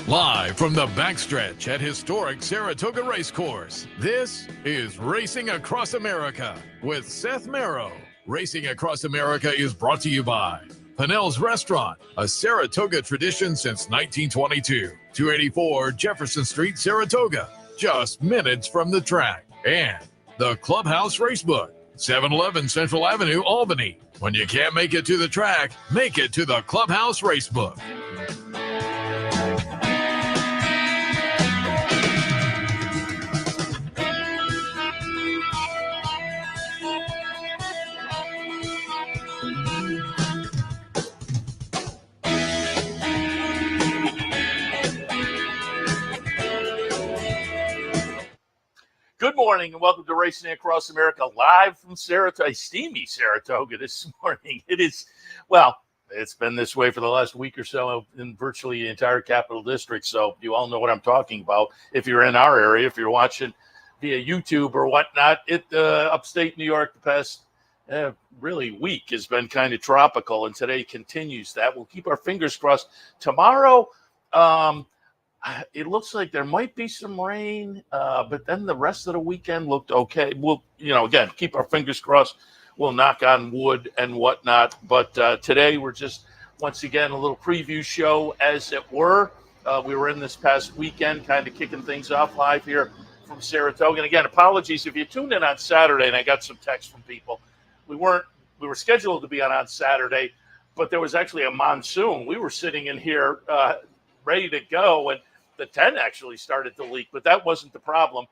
Live from the backstretch at historic Saratoga Racecourse, this is Racing Across America with Seth Merrow. Racing Across America is brought to you by Pinnell's Restaurant, a Saratoga tradition since 1922. 284 Jefferson Street, Saratoga, just minutes from the track. And the Clubhouse Racebook, 711 Central Avenue, Albany. When you can't make it to the track, make it to the Clubhouse Racebook. Good morning and welcome to Racing Across America live from Saratoga, steamy Saratoga this morning. It is, well, it's been this way for the last week or so in virtually the entire Capital District, so you all know what I'm talking about. If you're in our area, if you're watching via YouTube or whatnot, upstate New York the past really week has been kind of tropical, and today continues that. We'll keep our fingers crossed. Tomorrow, it looks like there might be some rain, but then the rest of the weekend looked okay. We'll, again, keep our fingers crossed. We'll knock on wood and whatnot. But today we're just, once again, a little preview show, as it were. We were in this past weekend kind of kicking things off live here from Saratoga. And again, apologies if you tuned in on Saturday, and I got some texts from people. We were scheduled to be on Saturday, but there was actually a monsoon. We were sitting in here ready to go, and the tent actually started to leak, but that wasn't the problem.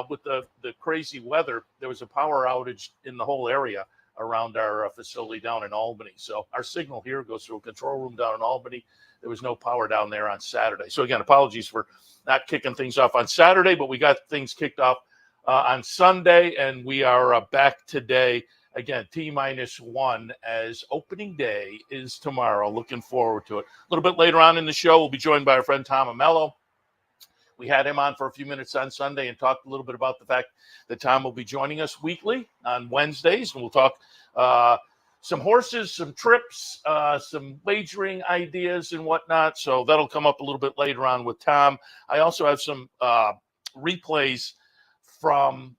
With the crazy weather, there was a power outage in the whole area around our facility down in Albany. So our signal here goes through a control room down in Albany. There was no power down there on Saturday. So again, apologies for not kicking things off on Saturday, but we got things kicked off on Sunday, and we are back today. Again, T-1 as opening day is tomorrow. Looking forward to it. A little bit later on in the show, we'll be joined by our friend Tom Ammello. We had him on for a few minutes on Sunday and talked a little bit about the fact that Tom will be joining us weekly on Wednesdays. And we'll talk some horses, some trips, some wagering ideas and whatnot. So that'll come up a little bit later on with Tom. I also have some replays from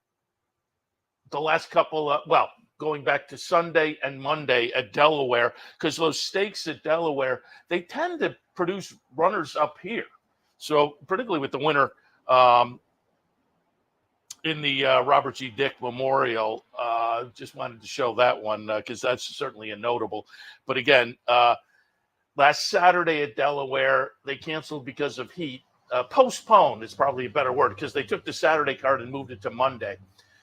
the last couple of, going back to Sunday and Monday at Delaware, because those stakes at Delaware, they tend to produce runners up here. So particularly with the winner in the Robert G. Dick Memorial, just wanted to show that one because that's certainly a notable. But again, last Saturday at Delaware, they canceled because of heat. Postponed is probably a better word, because they took the Saturday card and moved it to Monday.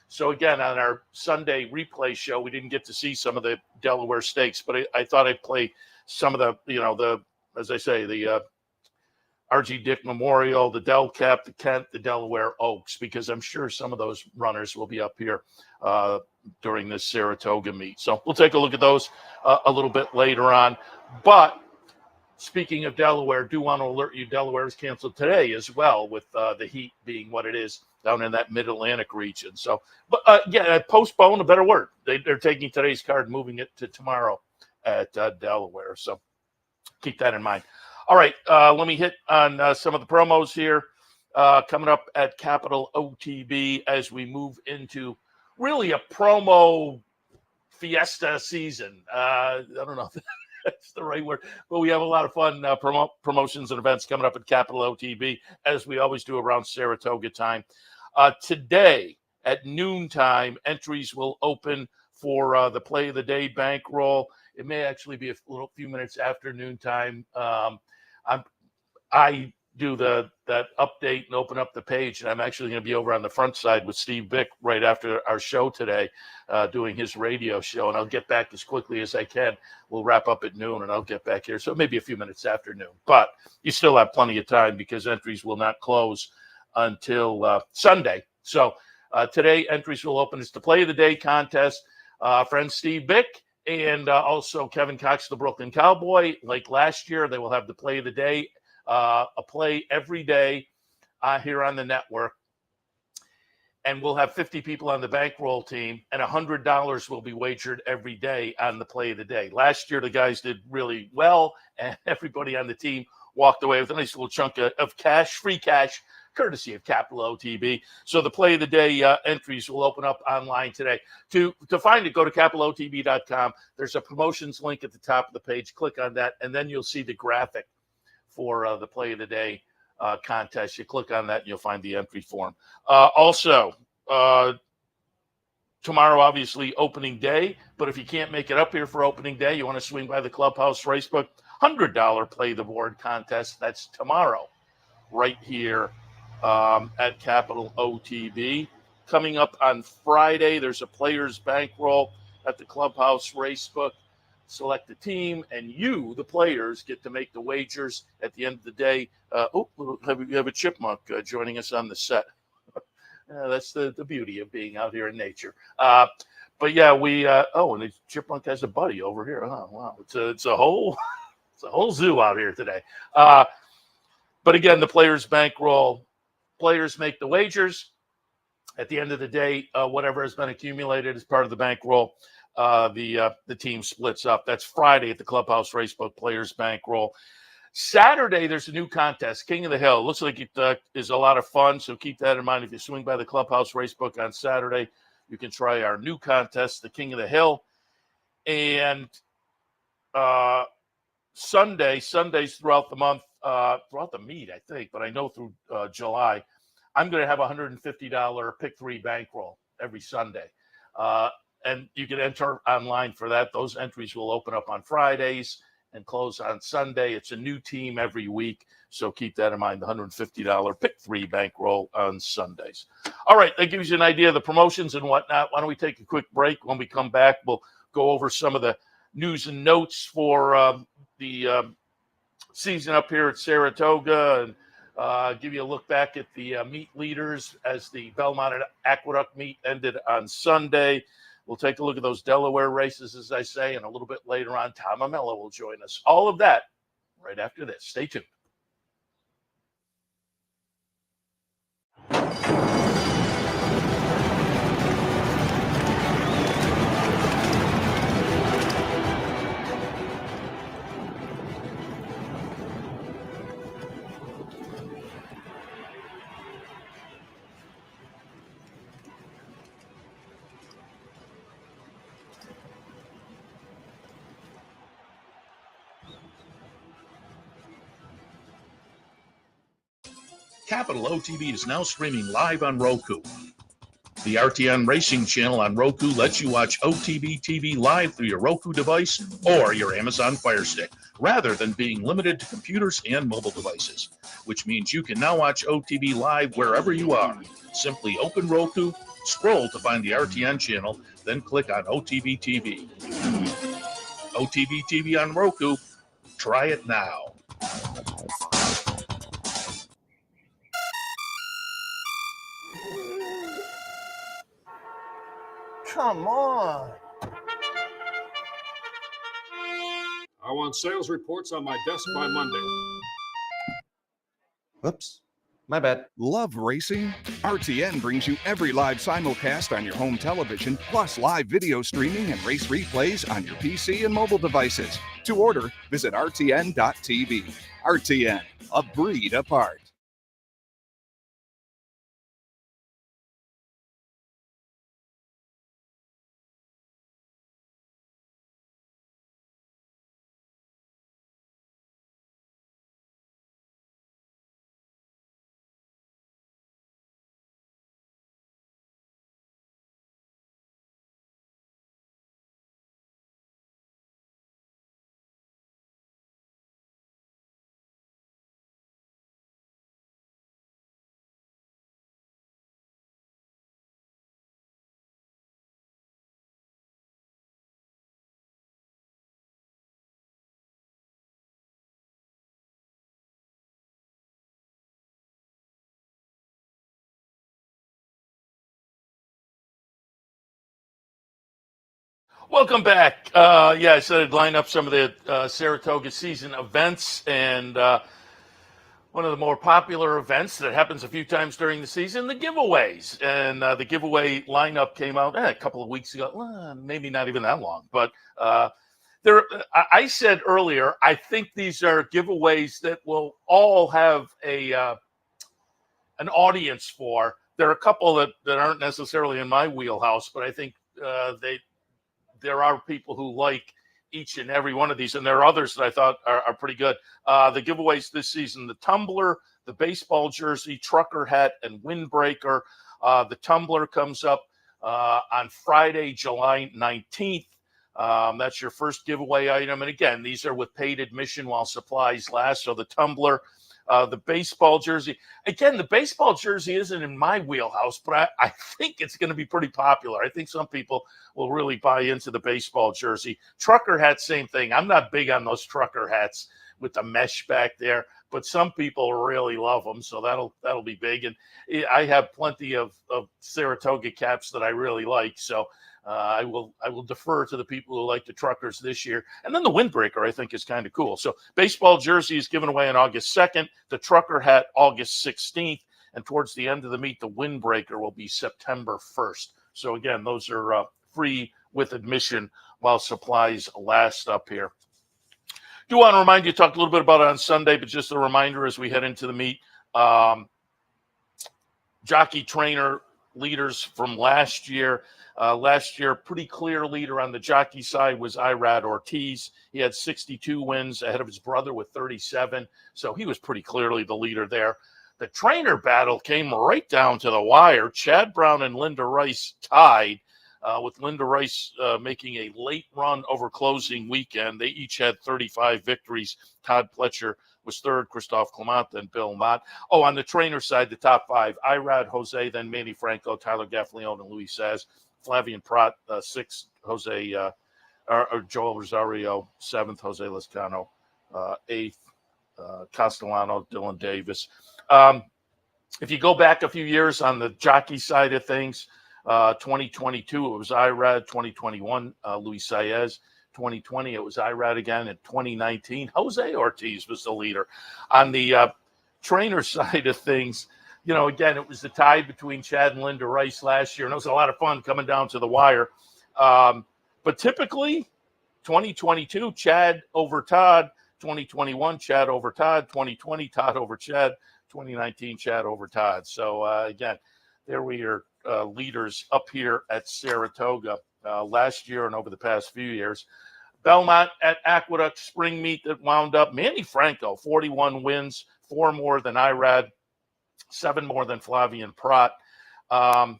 So again, on our Sunday replay show, we didn't get to see some of the Delaware stakes, but I thought I'd play some of the, as I say, the R.G. Dick Memorial, the Del Cap, the Kent, the Delaware Oaks, because I'm sure some of those runners will be up here during this Saratoga meet. So we'll take a look at those a little bit later on. But speaking of Delaware, do want to alert you, Delaware is canceled today as well, with the heat being what it is down in that mid-Atlantic region. So, but postpone, a better word. They're taking today's card, moving it to tomorrow at Delaware. So keep that in mind. All right, let me hit on some of the promos here coming up at Capital OTB as we move into really a promo fiesta season. I don't know if that's the right word, but we have a lot of fun promotions and events coming up at Capital OTB, as we always do around Saratoga time. Today at noontime, entries will open for the Play of the Day bankroll. It may actually be a few minutes after noontime. I do that update and open up the page, and I'm actually going to be over on the front side with Steve Bick right after our show today, doing his radio show, and I'll get back as quickly as I can. We'll wrap up at noon, and I'll get back here, so maybe a few minutes after noon. But you still have plenty of time, because entries will not close until Sunday. So today, entries will open. It's the Play of the Day contest. Friend Steve Bick and also Kevin Cox, the Brooklyn Cowboy. Like last year, they will have the Play of the Day, a play every day here on the network. and we'll have 50 people on the bankroll team, and $100 will be wagered every day on the play of the day. Last year, the guys did really well, and everybody on the team walked away with a nice little chunk of cash, free cash, courtesy of Capital OTB. So the play of the day entries will open up online today. To find it, go to capitalotb.com. There's a promotions link at the top of the page. Click on that, and then you'll see the graphic for the play of the day contest. You click on that and you'll find the entry form. Also, tomorrow, obviously, opening day. But if you can't make it up here for opening day, you want to swing by the Clubhouse Racebook, $100 play the board contest. That's tomorrow, right here at Capital OTB. Coming up on Friday, there's a player's bankroll at the Clubhouse Racebook. Select the team, and you, the players, get to make the wagers at the end of the day. We have a chipmunk joining us on the set. That's the beauty of being out here in nature. But yeah, and the chipmunk has a buddy over here. Oh wow, it's a whole zoo out here today. But again, the players bankroll. Players make the wagers. At the end of the day, whatever has been accumulated as part of the bankroll, the team splits up. That's Friday at the Clubhouse Racebook Players Bankroll. Saturday, there's a new contest, King of the Hill. Looks like it is a lot of fun, so keep that in mind. If you swing by the Clubhouse Racebook on Saturday, you can try our new contest, the King of the Hill. And Sundays throughout the month, throughout the meet, I think, but I know through July, I'm going to have a $150 pick three bankroll every Sunday. And you can enter online for that. Those entries will open up on Fridays and close on Sunday. It's a new team every week, so keep that in mind, the $150 pick three bankroll on Sundays. All right, that gives you an idea of the promotions and whatnot. Why don't we take a quick break? When we come back, we'll go over some of the news and notes for the season up here at Saratoga and give you a look back at the meet leaders as the Belmont Aqueduct meet ended on Sunday. We'll take a look at those Delaware races, as I say, and a little bit later on, Tom Ammello will join us. All of that right after this. Stay tuned. Capital OTB is now streaming live on Roku. The RTN Racing channel on Roku lets you watch OTB TV live through your Roku device or your Amazon Fire Stick, rather than being limited to computers and mobile devices, which means you can now watch OTB live wherever you are. Simply open Roku, scroll to find the RTN channel, then click on OTB TV. OTB TV on Roku. Try it now. Come on. I want sales reports on my desk by Monday. Whoops. My bad. Love racing? RTN brings you every live simulcast on your home television, plus live video streaming and race replays on your PC and mobile devices. To order, visit rtn.tv. RTN, a breed apart. Welcome back. I said I'd line up some of the Saratoga season events, and one of the more popular events that happens a few times during the season, the giveaways. And the giveaway lineup came out a couple of weeks ago, maybe not even that long. But I said earlier, I think these are giveaways that will all have an audience for. There are a couple that aren't necessarily in my wheelhouse, but I think there are people who like each and every one of these, and there are others that I thought are pretty good. The giveaways this season: the tumbler, the baseball jersey, trucker hat, and windbreaker. The tumbler comes up on Friday, July 19th. That's your first giveaway item. And again, these are with paid admission while supplies last. So the tumbler, the baseball jersey. Again, the baseball jersey isn't in my wheelhouse, but I think it's going to be pretty popular. I think some people will really buy into the baseball jersey. Trucker hat, same thing. I'm not big on those trucker hats with the mesh back there, but some people really love them, so that'll be big. And I have plenty of Saratoga caps that I really like, so I will defer to the people who like the truckers this year. And then the windbreaker, I think, is kind of cool. So baseball jersey is given away on August 2nd, the trucker hat August 16th, and towards the end of the meet, the windbreaker will be September 1st. So again, those are free with admission while supplies last up here. Do want to remind you, talked a little bit about it on Sunday, but just a reminder as we head into the meet, jockey trainer leaders from last year. Last year, pretty clear leader on the jockey side was Irad Ortiz. He had 62 wins ahead of his brother with 37, so he was pretty clearly the leader there. The trainer battle came right down to the wire. Chad Brown and Linda Rice tied, with Linda Rice making a late run over closing weekend. They each had 35 victories. Todd Pletcher was third, Christophe Clement, then Bill Mott. Oh, on the trainer side, the top five: Irad, Jose, then Manny Franco, Tyler Gaffalione, and Luis Saz. Flavian Prat, sixth, Joel Rosario, seventh, Jose Lescano, eighth, Castellano, Dylan Davis. If you go back a few years on the jockey side of things, 2022, it was Irad. 2021, Luis Saez. 2020, it was Irad again. In 2019, Jose Ortiz was the leader. On the trainer side of things, again, it was the tie between Chad and Linda Rice last year, and it was a lot of fun coming down to the wire. But typically, 2022, Chad over Todd. 2021, Chad over Todd. 2020, Todd over Chad. 2019, Chad over Todd. So, again, there we are, leaders up here at Saratoga last year and over the past few years. Belmont at Aqueduct Spring Meet that wound up. Manny Franco, 41 wins, 4 more than Irad. 7 more than Flavian Prat. The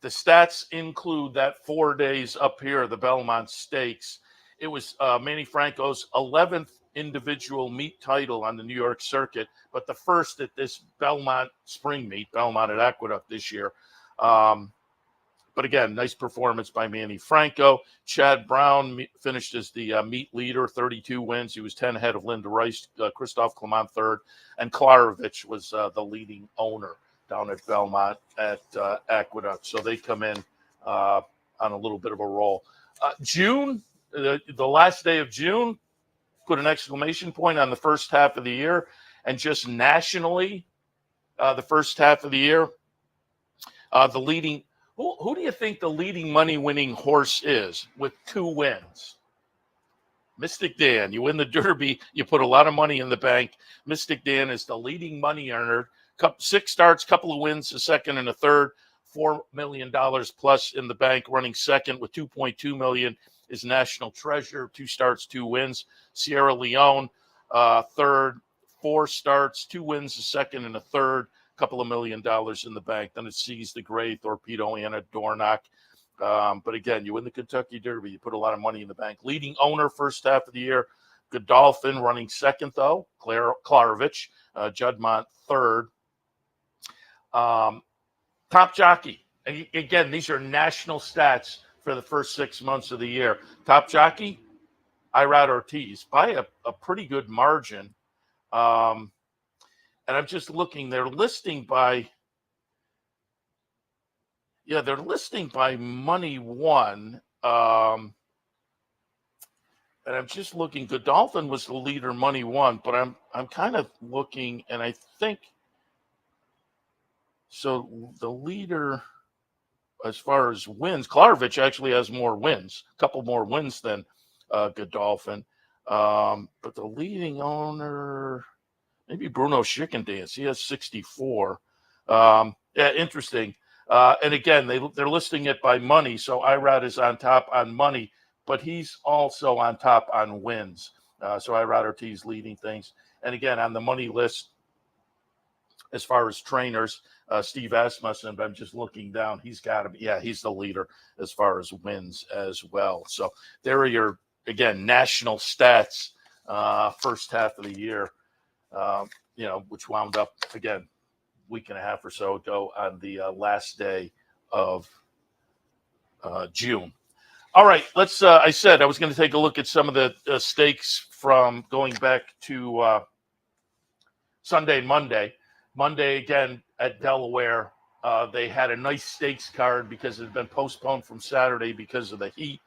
stats include that 4 days up here, the Belmont Stakes. It was Manny Franco's 11th individual meet title on the New York circuit, but the first at this Belmont Spring Meet, Belmont at Aqueduct this year. But again, nice performance by Manny Franco. Chad Brown finished as the meet leader, 32 wins. He was 10 ahead of Linda Rice, Christophe Clement third, and Klarovich was the leading owner down at Belmont at Aqueduct. So they come in on a little bit of a roll. June, the last day of June, put an exclamation point on the first half of the year. And just nationally, the first half of the year, the leading... Who do you think the leading money-winning horse is with 2 wins? Mystic Dan. You win the Derby, you put a lot of money in the bank. Mystic Dan is the leading money earner. 6 starts, couple of wins, a second and a third, $4 million plus in the bank. Running second with $2.2 million is National Treasure. 2 starts, 2 wins. Sierra Leone, third, 4 starts, 2 wins, a second and a third. Couple of $1 million in the bank. Then it sees the Gray, Torpedo, Anna, Dornock. But again, you win the Kentucky Derby, you put a lot of money in the bank. Leading owner first half of the year, Godolphin running second, though. Klarovich, Juddmonte third. Top jockey. And again, these are national stats for the first 6 months of the year. Top jockey, Irad Ortiz, by a pretty good margin. And I'm just looking, they're listing by money won. and I'm just looking. Godolphin was the leader, money won, but I'm kind of looking, and I think so. The leader, as far as wins, Klarovich actually has more wins, a couple more wins than Godolphin. But the leading owner, maybe Bruno Schickendance, he has 64. Yeah, interesting. And again, they're listing it by money. So Irad is on top on money, but he's also on top on wins. So Irad Ortiz leading things. And again, on the money list, as far as trainers, Steve Asmussen, but I'm just looking down. He's got to be, yeah, he's the leader as far as wins as well. So there are your, again, national stats first half of the year, which wound up, again, week and a half or so ago on the last day of June. All right, let's. I said I was going to take a look at some of the stakes from going back to Sunday and Monday. Monday, again, at Delaware, they had a nice stakes card because it had been postponed from Saturday because of the heat.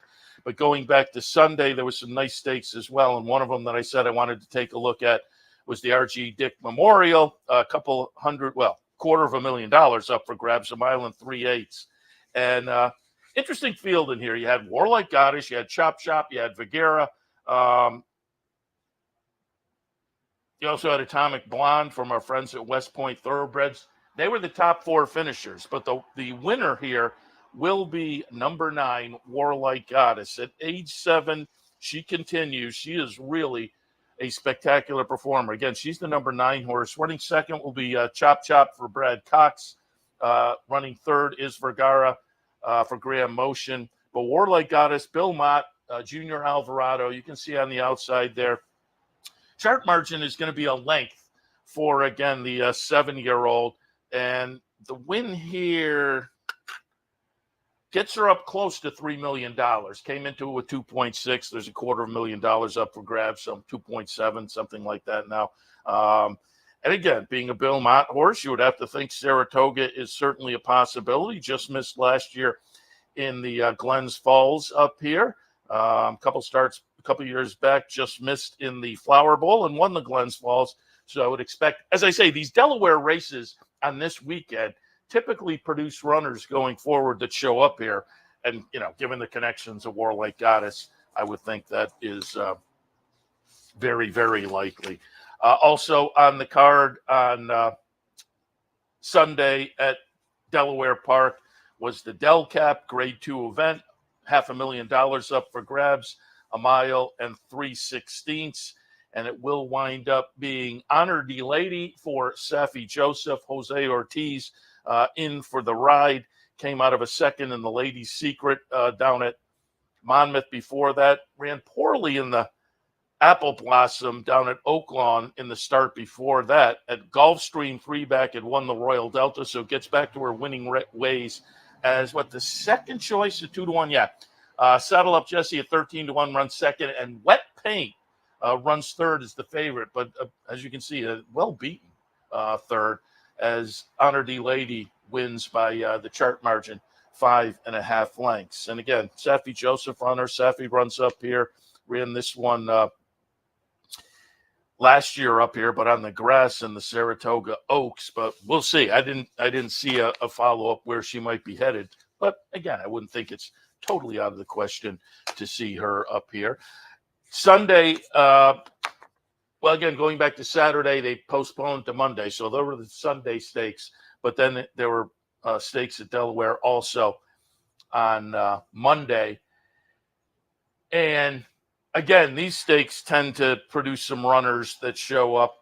But going back to Sunday, there was some nice stakes as well. And one of them that I said I wanted to take a look at was the R.G. Dick Memorial, a couple hundred, well, $250,000 up for grabs, a mile and 3/8. And interesting field in here. You had Warlike Goddess, you had Chop Shop, you had Vigera. You also had Atomic Blonde from our friends at West Point Thoroughbreds. They were the top four finishers, but the winner here will be number 9, Warlike Goddess. At age 7, she continues. She is really a spectacular performer. Again, she's the number 9 horse. Running second will be Chop Chop for Brad Cox. Running third is Vergara for Graham Motion. But Warlike Goddess, Bill Mott, Junior Alvarado, you can see on the outside there. Chart margin is going to be a length for, again, the 7-year-old. And the win here gets her up close to $3 million. Came into it with 2.6. There's $250,000 up for grabs, some 2.7, something like that now. And again, being a Bill Mott horse, you would have to think Saratoga is certainly a possibility. Just missed last year in the Glens Falls up here. Couple starts a couple years back, just missed in the Flower Bowl and won the Glens Falls. So I would expect, as I say, these Delaware races on this weekend typically produce runners going forward that show up here. And, given the connections of Warlike Goddess, I would think that is very, very likely. Also on the card on Sunday at Delaware Park was the Del Cap Grade 2 event, $500,000 up for grabs, a mile and 3/16. And it will wind up being Honor de Lady for Safi Joseph. Jose Ortiz in for the ride. Came out of a second in the Ladies' Secret down at Monmouth before that. Ran poorly in the Apple Blossom down at Oaklawn in the start before that. At Gulfstream 3-back, had won the Royal Delta, so gets back to her winning ways as the second choice at 2-1. Yeah. Saddle Up Jesse at 13-1 runs second, and Wet Paint runs third as the favorite. But as you can see, a well-beaten third as Honor de Lady wins by the chart margin, 5.5 lengths. And again, Safi Joseph runner. Safi runs up here. Ran this one last year up here, but on the grass in the Saratoga Oaks. But we'll see. I didn't see a follow-up where she might be headed. But again, I wouldn't think it's totally out of the question to see her up here. Sunday, again, going back to Saturday, they postponed to Monday. So there were the Sunday stakes, but then there were stakes at Delaware also on Monday. And again, these stakes tend to produce some runners that show up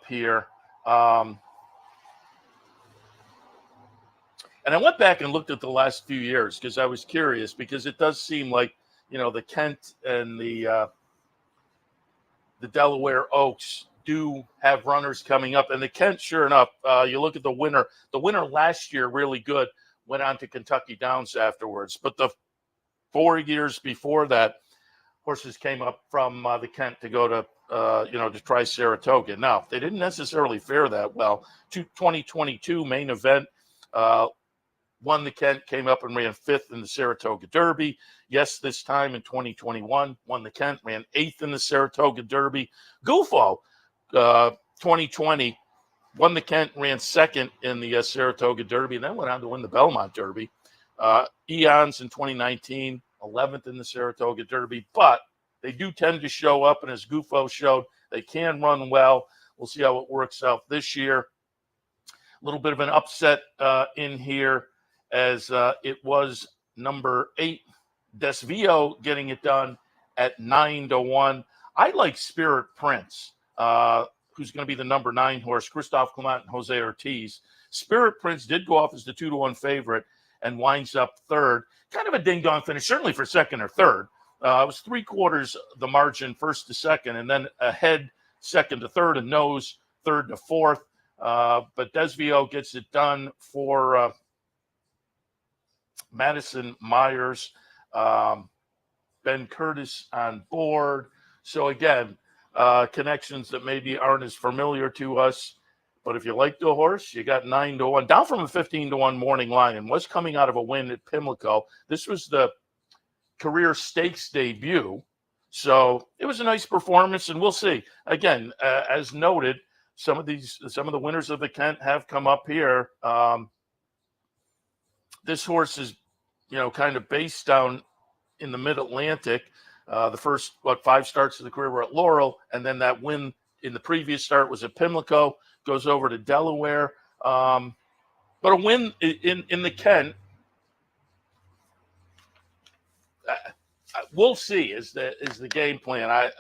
here. And I went back and looked at the last few years because I was curious, because it does seem like, the Kent and the Delaware Oaks do have runners coming up. And the Kent, sure enough, you look at the winner. The winner last year, really good, went on to Kentucky Downs afterwards. But the 4 years before that, horses came up from the Kent to go to, to try Saratoga. Now, they didn't necessarily fare that well. 2022 main event, won the Kent, came up and ran 5th in the Saratoga Derby. Yes, this time in 2021, won the Kent, ran 8th in the Saratoga Derby. Gufo, 2020, won the Kent, ran 2nd in the Saratoga Derby, and then went on to win the Belmont Derby. Eons in 2019, 11th in the Saratoga Derby, but they do tend to show up, and as Gufo showed, they can run well. We'll see how it works out this year. A little bit of an upset in here, as it was number 8, Desvio, getting it done at 9-1. I like Spirit Prince, who's going to be the number 9 horse, Christophe Clement and Jose Ortiz. Spirit Prince did go off as the 2-1 favorite and winds up 3rd. Kind of a ding-dong finish, certainly for 2nd or 3rd. It was 3/4 the margin, 1st to 2nd, and then ahead 2nd to 3rd, and nose 3rd to 4th. But Desvio gets it done for Madison Myers. Ben Curtis on board. So again, connections that maybe aren't as familiar to us. But if you like the horse, you got 9-1, down from a 15-1 morning line, and was coming out of a win at Pimlico. This was the career stakes debut. So it was a nice performance, and we'll see. Again, as noted, some of the winners of the Kent have come up here. This horse is, kind of based down in the Mid-Atlantic. The first, 5 starts of the career were at Laurel, and then that win in the previous start was at Pimlico, goes over to Delaware. But a win in the Kent, we'll see is the game plan. I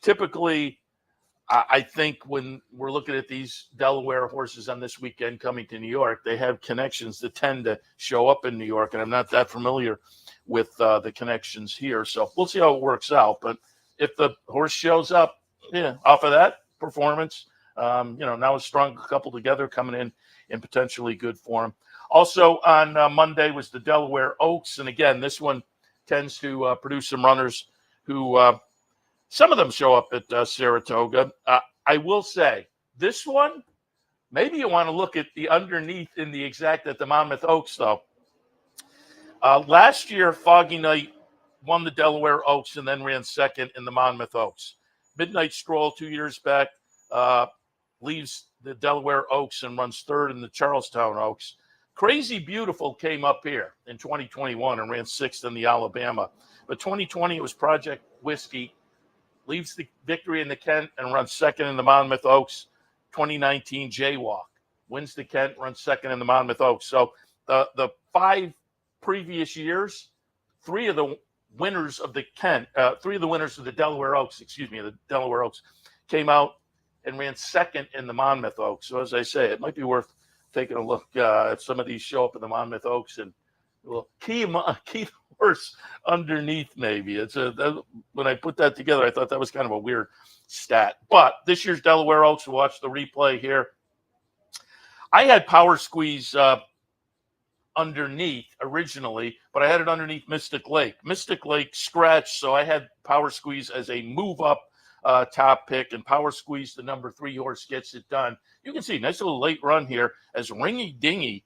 typically, I think when we're looking at these Delaware horses on this weekend coming to New York, they have connections that tend to show up in New York, and I'm not that familiar with the connections here. So we'll see how it works out. But if the horse shows up, off of that performance, now a strong couple together coming in potentially good form. Also on Monday was the Delaware Oaks, and again, this one tends to produce some runners who some of them show up at Saratoga. I will say this one, maybe you want to look at the underneath in the exact at the Monmouth Oaks, though. Last year, Foggy Night won the Delaware Oaks and then ran 2nd in the Monmouth Oaks. Midnight Stroll 2 years back leaves the Delaware Oaks and runs 3rd in the Charlestown Oaks. Crazy Beautiful came up here in 2021 and ran 6th in the Alabama. But 2020, it was Project Whiskey. Leaves the victory in the Kent and runs 2nd in the Monmouth Oaks. 2019, Jaywalk. Wins the Kent, runs 2nd in the Monmouth Oaks. So the 5 previous years, 3 of the winners of the Kent, 3 of the winners of the Delaware Oaks, the Delaware Oaks, came out and ran 2nd in the Monmouth Oaks. So as I say, it might be worth taking a look if some of these show up in the Monmouth Oaks and we'll key the horse underneath maybe. When I put that together, I thought that was kind of a weird stat. But this year's Delaware Oaks, we'll watch the replay here. I had Power Squeeze underneath originally, but I had it underneath Mystic Lake. Mystic Lake scratched, so I had Power Squeeze as a move-up top pick, and Power Squeeze, the number 3 horse, gets it done. You can see, nice little late run here as Ringy Dingy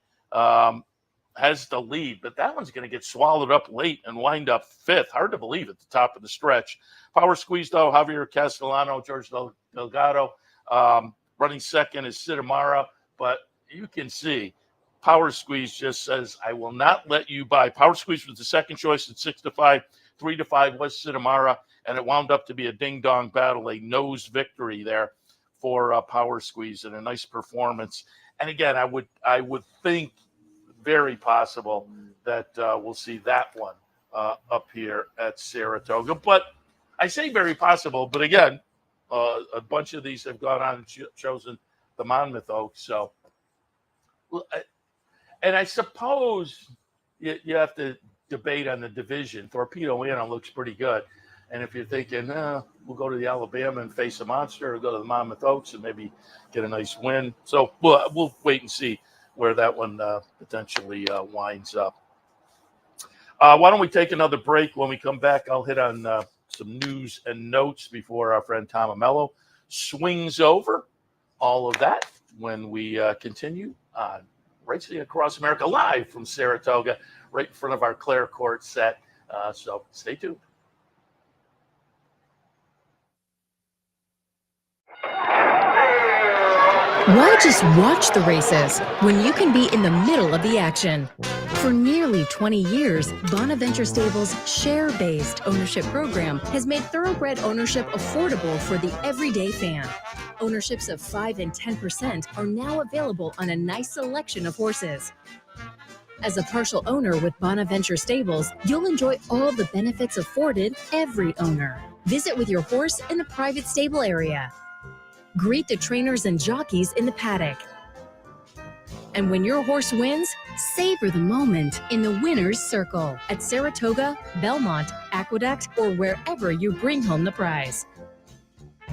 has the lead, but that one's going to get swallowed up late and wind up 5th. Hard to believe at the top of the stretch. Power Squeeze, though, Javier Castellano, George Delgado. Running 2nd is Sidamara, but you can see Power Squeeze just says, I will not let you buy. Power Squeeze was the second choice at 6-5. 3-5 was Sidamara, and it wound up to be a ding-dong battle, a nose victory there for Power Squeeze, and a nice performance. And again, I would think very possible that we'll see that one up here at Saratoga. But I say very possible, but again, a bunch of these have gone on and chosen the Monmouth Oaks. So, and I suppose you have to debate on the division. Torpedo Anna looks pretty good. And if you're thinking, we'll go to the Alabama and face a monster, or go to the Monmouth Oaks and maybe get a nice win. So we'll wait and see where that one potentially winds up. Why don't we take another break? When we come back, I'll hit on some news and notes before our friend Tom Ammello swings over. All of that when we continue on Racing Across America live from Saratoga, right in front of our Clare Court set. So stay tuned. Why just watch the races when you can be in the middle of the action? For nearly 20 years, Bonaventure Stables' share-based ownership program has made thoroughbred ownership affordable for the everyday fan. Ownerships of 5 and 10% are now available on a nice selection of horses. As a partial owner with Bonaventure Stables, you'll enjoy all the benefits afforded every owner. Visit with your horse in the private stable area. Greet the trainers and jockeys in the paddock. And when your horse wins, savor the moment in the winner's circle at Saratoga, Belmont, Aqueduct, or wherever you bring home the prize.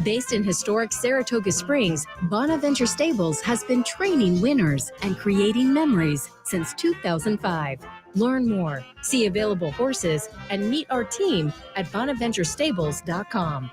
Based in historic Saratoga Springs, Bonaventure Stables has been training winners and creating memories since 2005. Learn more, see available horses, and meet our team at bonaventurestables.com.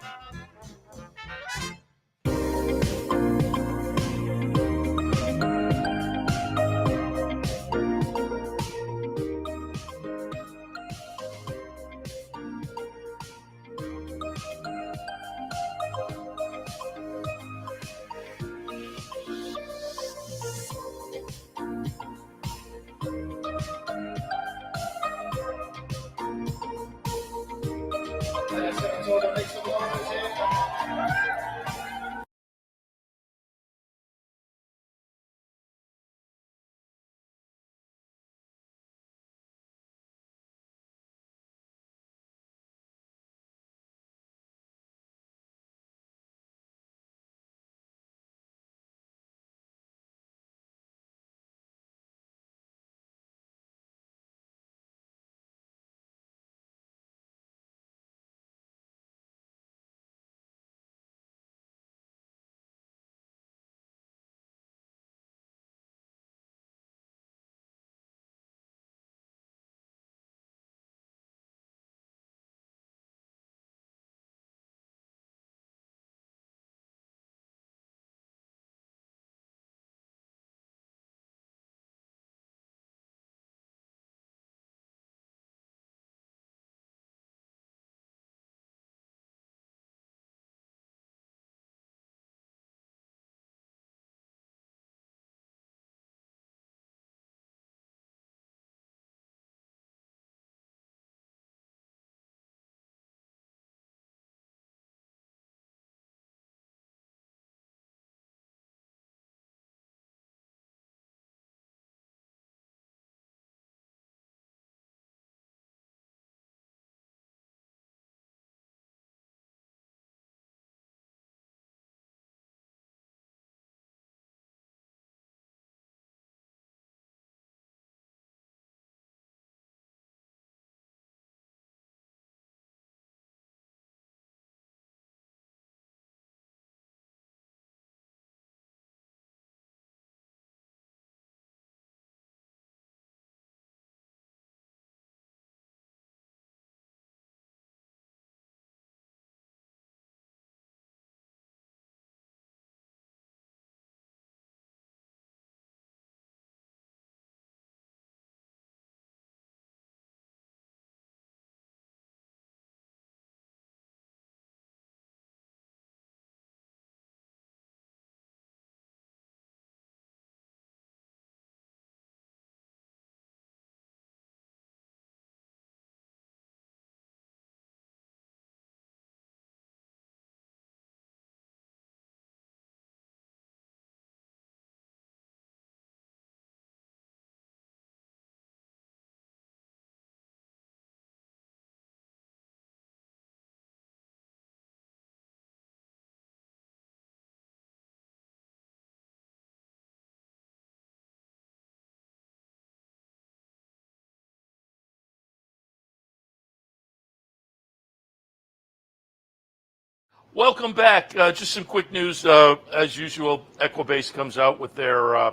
Welcome back. Just some quick news. As usual, Equibase comes out with their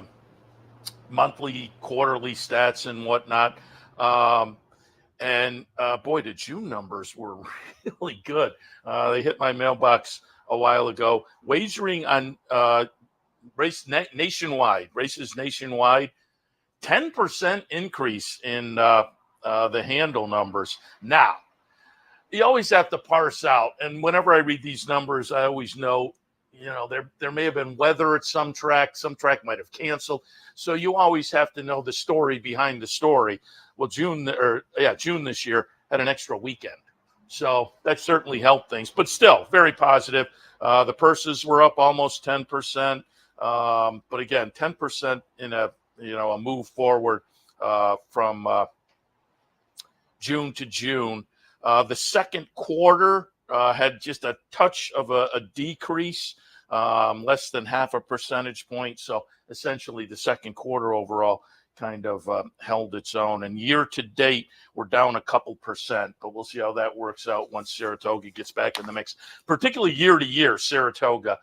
monthly, quarterly stats and whatnot. And boy, the June numbers were really good. They hit my mailbox a while ago. Wagering on races nationwide 10% increase in the handle numbers. Now, you always have to parse out, and whenever I read these numbers, I always know, there may have been weather at some track might have canceled, so you always have to know the story behind the story. Well, June this year had an extra weekend, so that certainly helped things, but still very positive. The purses were up almost 10%, but again, 10% in a move forward from June to June. The second quarter had just a touch of a decrease, less than half a percentage point. So essentially the second quarter overall kind of held its own. And year to date, we're down a couple percent, but we'll see how that works out once Saratoga gets back in the mix, particularly year to year, Saratoga.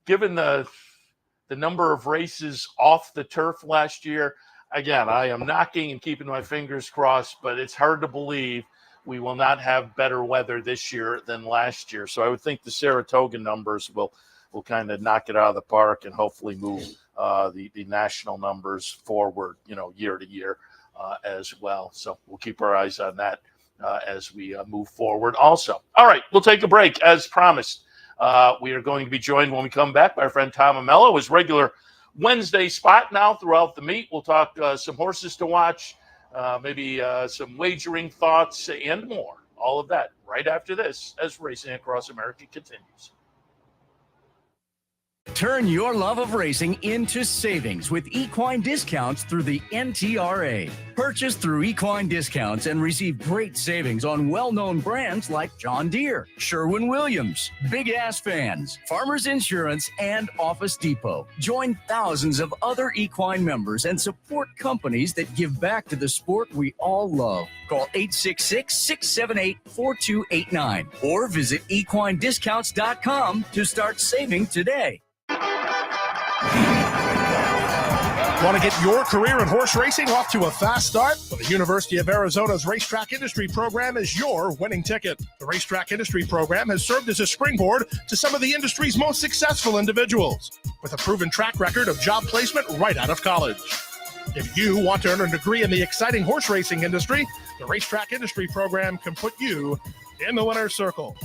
Given the number of races off the turf last year, again, I am knocking and keeping my fingers crossed, but it's hard to believe we will not have better weather this year than last year. So I would think the Saratoga numbers will kind of knock it out of the park and hopefully move the national numbers forward, year to year as well. So we'll keep our eyes on that as we move forward also. All right, we'll take a break as promised. We are going to be joined when we come back by our friend Tom Ammello, his regular Wednesday spot now throughout the meet. We'll talk some horses to watch, maybe some wagering thoughts and more. All of that right after this as Racing Across America continues. Turn your love of racing into savings with equine discounts through the NTRA. Purchase through equine discounts and receive great savings on well-known brands like John Deere, Sherwin-Williams, Big Ass Fans, Farmers Insurance, and Office Depot. Join thousands of other equine members and support companies that give back to the sport we all love. Call 866-678-4289 or visit equinediscounts.com to start saving today. Want to get your career in horse racing off to a fast start? Well, the University of Arizona's Racetrack Industry Program is your winning ticket. The Racetrack Industry Program has served as a springboard to some of the industry's most successful individuals, with a proven track record of job placement right out of college. If you want to earn a degree in the exciting horse racing industry, the Racetrack Industry Program can put you in the winner's circle.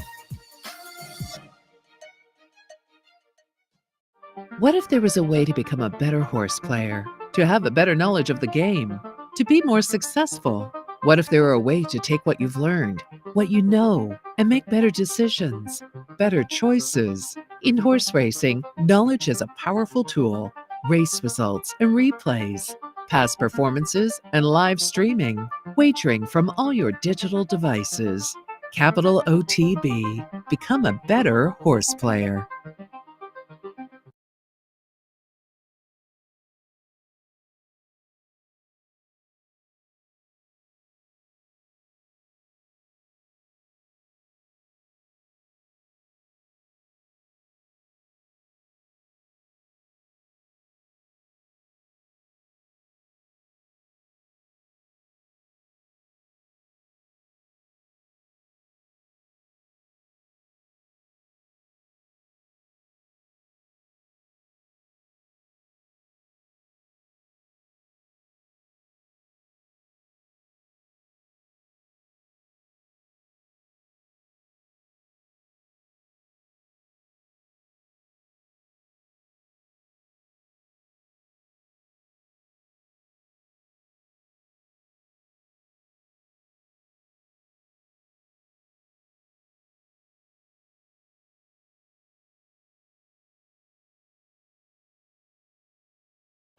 What if there was a way to become a better horse player, to have a better knowledge of the game, to be more successful? What if there were a way to take what you've learned, what you know, and make better decisions, better choices? In horse racing, knowledge is a powerful tool. Race results and replays, past performances and live streaming, wagering from all your digital devices. Capital OTB. Become a better horse player.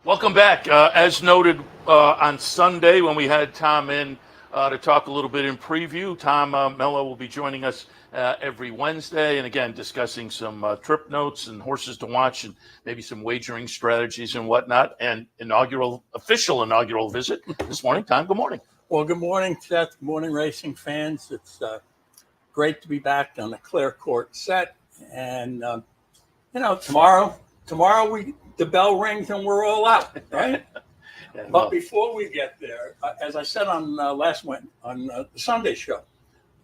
Welcome back. As noted on Sunday when we had Tom in to talk a little bit in preview, Tom Ammello will be joining us every Wednesday, and again discussing some trip notes and horses to watch and maybe some wagering strategies and whatnot. And official inaugural visit this morning. Tom, good morning. Well, good morning, Seth. Good morning, racing fans. It's great to be back on the clear court set. And, tomorrow the bell rings and we're all out, right? But before we get there, as I said on the Sunday show,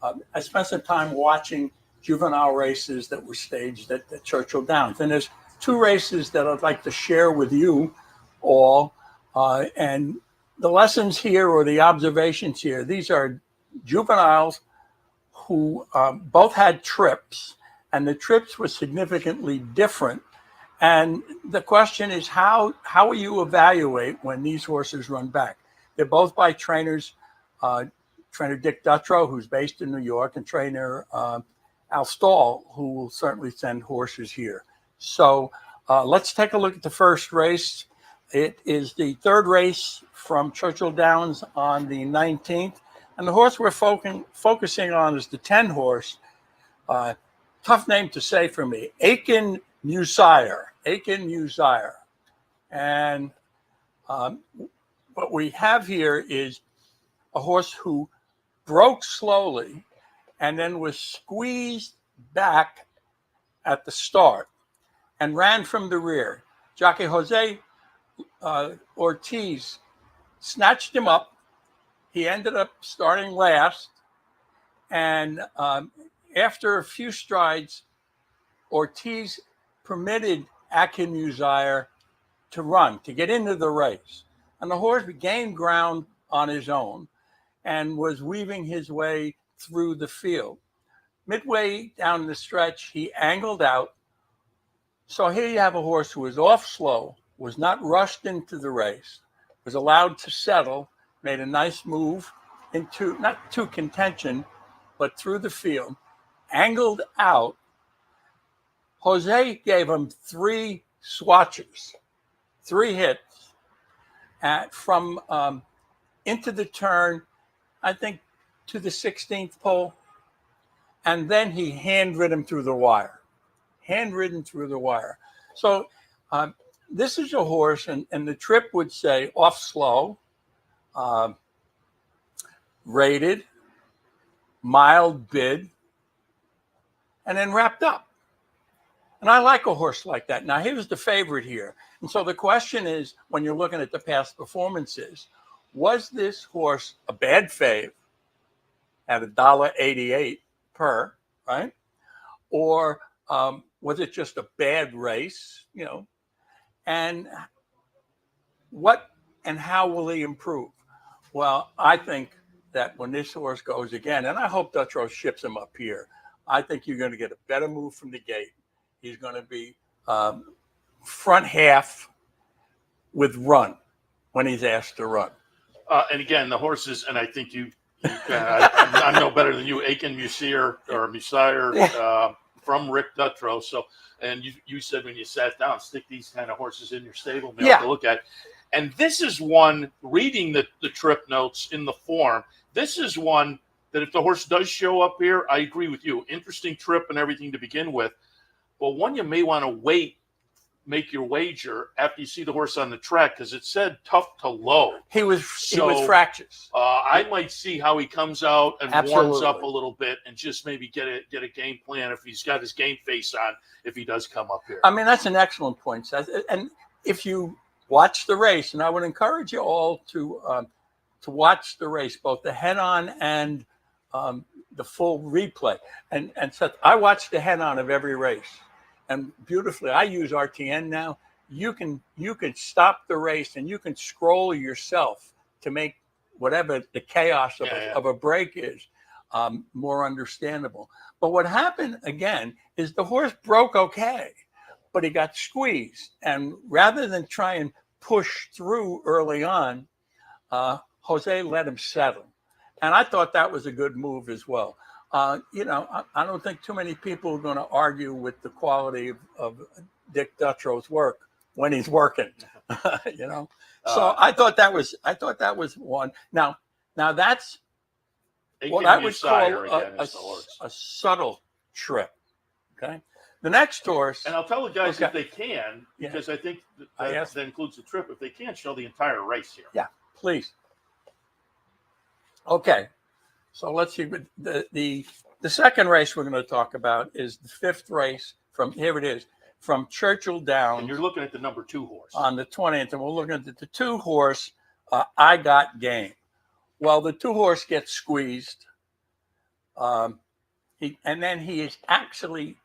I spent some time watching juvenile races that were staged at Churchill Downs. And there's two races that I'd like to share with you all And the lessons here or the observations here, these are juveniles who both had trips, and the trips were significantly different. And the question is, how will you evaluate when these horses run back? They're both by trainers, trainer Dick Dutrow, who's based in New York, and trainer Al Stahl, who will certainly send horses here. So let's take a look at the first race. It is the third race from Churchill Downs on the 19th. And the horse we're focusing on is the 10 horse. Tough name to say for me, Aiken Musire. And what we have here is a horse who broke slowly and then was squeezed back at the start and ran from the rear. Jockey Jose Ortiz snatched him up. He ended up starting last. And after a few strides, Ortiz permitted Aiken Musire to run, to get into the race. And the horse gained ground on his own and was weaving his way through the field. Midway down the stretch, he angled out. So here you have a horse who was off slow, was not rushed into the race, was allowed to settle, made a nice move into, not to contention, but through the field, angled out. Jose gave him 3 swatches, 3 hits from into the turn, I think, to the 16th pole. And then he hand-ridden through the wire. So this is a horse, and the trip would say off slow, rated, mild bid, and then wrapped up. And I like a horse like that. Now, he was the favorite here. And so the question is, when you're looking at the past performances, was this horse a bad fave at $1.88 per, right? Or was it just a bad race, you know? And what and how will he improve? Well, I think that when this horse goes again, and I hope Dutrow ships him up here, I think you're going to get a better move from the gate. He's going to be front half with run when he's asked to run. And again, the horses, and I think I'm no better than you, Aiken Musire from Rick Dutrow. So, and you said when you sat down, stick these kind of horses in your stable, man, to look at. And this is one, reading the trip notes in the form, this is one that if the horse does show up here, I agree with you. Interesting trip and everything to begin with. But one you may want to make your wager after you see the horse on the track, because it said tough to low. He was fractious. I might see how he comes out and warms up a little bit, and just maybe get a game plan if he's got his game face on, if he does come up here. I mean, that's an excellent point, Seth. And if you watch the race, and I would encourage you all to watch the race, both the head-on and the full replay. And Seth, I watched the head-on of every race. And beautifully, I use RTN now. You can stop the race and you can scroll yourself to make whatever the chaos of a break is more understandable. But what happened again is the horse broke okay, but he got squeezed. And rather than try and push through early on, Jose let him settle. And I thought that was a good move as well. I don't think too many people are going to argue with the quality of Dick Dutrow's work when he's working, So I thought that was one. Now that's what I would call a subtle trip. Okay. The next horse, and I'll tell the guys if they can, because I think that includes the trip. If they can, show the entire race here. Yeah, please. Okay. So let's see. The second race we're going to talk about is the 5th race from Churchill Downs. And you're looking at the number 2 horse on the 20th, and we're looking at the 2 horse. I Got Game. Well, the 2 horse gets squeezed, and then he is actually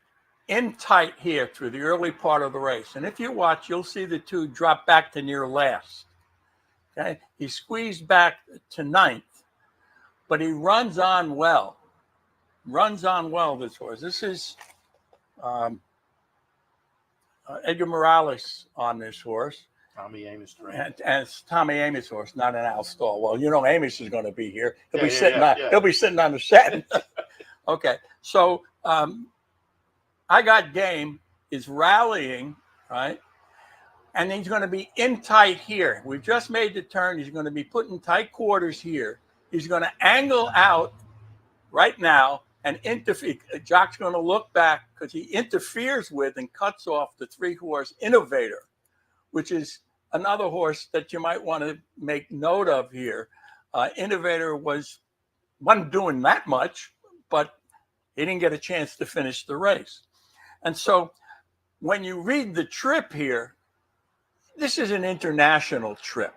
in tight here through the early part of the race. And if you watch, you'll see the 2 drop back to near last. Okay, he squeezed back to 9th, but he runs on well. This horse. This is Edgar Morales on this horse. Tommy Amos. And it's Tommy Amos' horse, not an Al Stall. Well, you know Amos is going to be here. He'll be sitting on the set. Okay, so I Got Game is rallying, right? And he's going to be in tight here. We've just made the turn. He's going to be put in tight quarters here. He's going to angle out right now and interfere. Jock's going to look back because he interferes with and cuts off the 3-horse Innovator, which is another horse that you might want to make note of here. Innovator wasn't doing that much, but he didn't get a chance to finish the race. And so when you read the trip here, this is an international trip.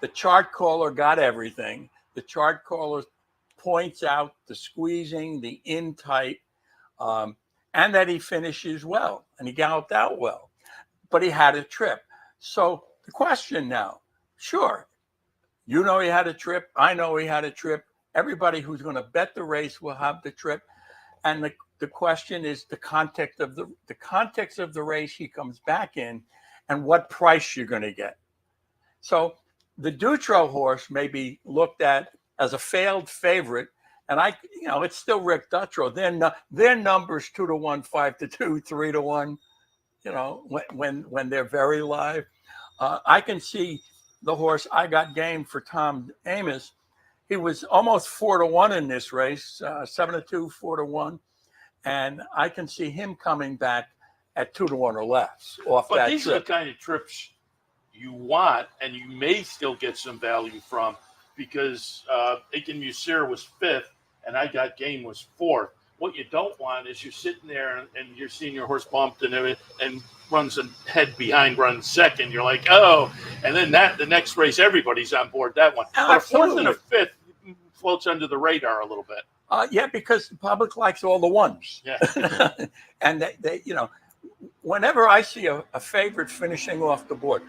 The chart caller got everything. The chart caller points out the squeezing, the in tight, and that he finishes well, and he galloped out well, but he had a trip. So the question now, sure, you know he had a trip. I know he had a trip. Everybody who's going to bet the race will have the trip. And the question is the context of the race he comes back in and what price you're going to get. So the Dutro horse may be looked at as a failed favorite. And it's still Rick Dutro. Their numbers 2-1, 5-2, 3-1, when they're very live. I can see the horse I Got Game for Tom Amos. He was almost 4-1 in this race, 7-2, 4-1. And I can see him coming back at 2-1 or less off that trip. But these are the kind of trips you want, and you may still get some value from, because Aiken Musir was 5th and I Got Game was 4th. What you don't want is you're sitting there and you're seeing your horse bumped and runs a head behind, runs second. You're like, oh, and then the next race, everybody's on board that one. But a 4th and a 5th floats under the radar a little bit. Yeah, because the public likes all the ones. Yeah. And they whenever I see a favorite finishing off the board,